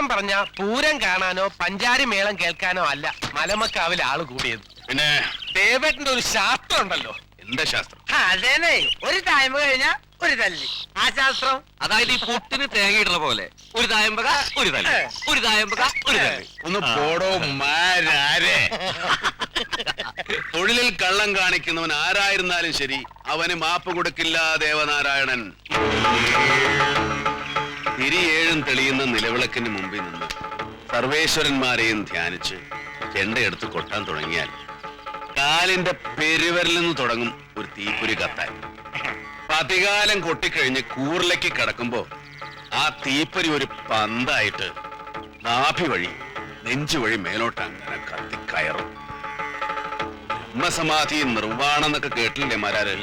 സത്യം പറഞ്ഞ പൂരം കാണാനോ പഞ്ചാരി മേളം കേൾക്കാനോ അല്ല മലമക്കാവിൽ ആള് കൂടിയത്. പിന്നെ ദേവേട്ടന്റെ ഒരു ശാസ്ത്രം ഉണ്ടല്ലോ. എന്താ ശാസ്ത്രം? അതേനെ, ഒരു തായ്മ കഴിഞ്ഞാ ഒരു തല്ലി. ആ ശാസ്ത്രം അതായത് ഈ പുട്ടിന് തേങ്ങയിടുന്ന പോലെ ഒരു തായമ്പക ഒരു തല്ല്, ഒരു തായമ്പക ഒരു തല്ല്. ഒന്ന് പോടോ മാരാരെ. തൊഴിലിൽ കള്ളം കാണിക്കുന്നവൻ ആരായിരുന്നാലും ശരി, അവന് മാപ്പ് കൊടുക്കില്ല ദേവനാരായണൻ. തിരിയേഴും തെളിയുന്ന നിലവിളക്കിന് മുമ്പിൽ നിന്ന് സർവേശ്വരന്മാരെയും ധ്യാനിച്ച് ചെണ്ടയെടുത്ത് കൊട്ടാൻ തുടങ്ങിയാൽ കാലിന്റെ പെരുവരിൽ നിന്ന് തുടങ്ങും ഒരു തീപ്പൊരി കത്താൻ. പതികാലം കൊട്ടിക്കഴിഞ്ഞ് കൂറിലേക്ക് കിടക്കുമ്പോ ആ തീപ്പൊരി ഒരു പന്തായിട്ട് നാഭി വഴി നെഞ്ചു വഴി മേലോട്ട് അങ്ങനെ കത്തിക്കയറും. ബ്രഹ്മസമാധി നിർവ്വാണം എന്നൊക്കെ കേട്ടില്ലേ മാരാര്?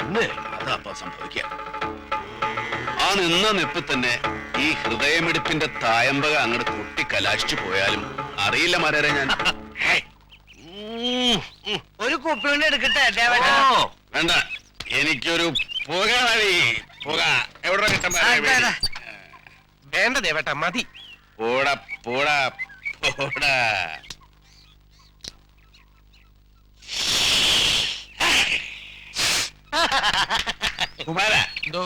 അതാ സംഭവിക്കുക. ആ നിന്ന നിപ്പിൽ തന്നെ ഈ ഹൃദയമിടിപ്പിന്റെ തായമ്പക അങ്ങോട്ട് കൊട്ടി കലാശിച്ചു പോയാലും അറിയില്ല മാരാരെ ഞാൻ. ഒരു കുപ്പി കൊണ്ട് എടുക്കട്ടെ ദേവേട്ടാ? വേണ്ട, എനിക്കൊരു പുക മതി. പുക എവിടെ കിട്ടാൻ? വേണ്ട ദേവേട്ട, മതി. പോടാ പോടാ പോടാ. കുമാര, എന്തോ?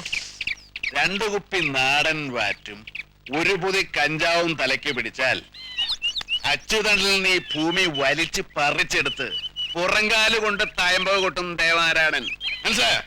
2 കുപ്പി നാടൻ വാറ്റും 1 പൊതി കഞ്ചാവും തലയ്ക്ക് പിടിച്ചാൽ അച്ചുതണ്ടിൽ നീ ഭൂമി വലിച്ച് പറിച്ചെടുത്ത് പുറങ്കാല് കൊണ്ട് തായമ്പക കൊട്ടും ദേവനാരായണൻ. മനസ്സിലായോ?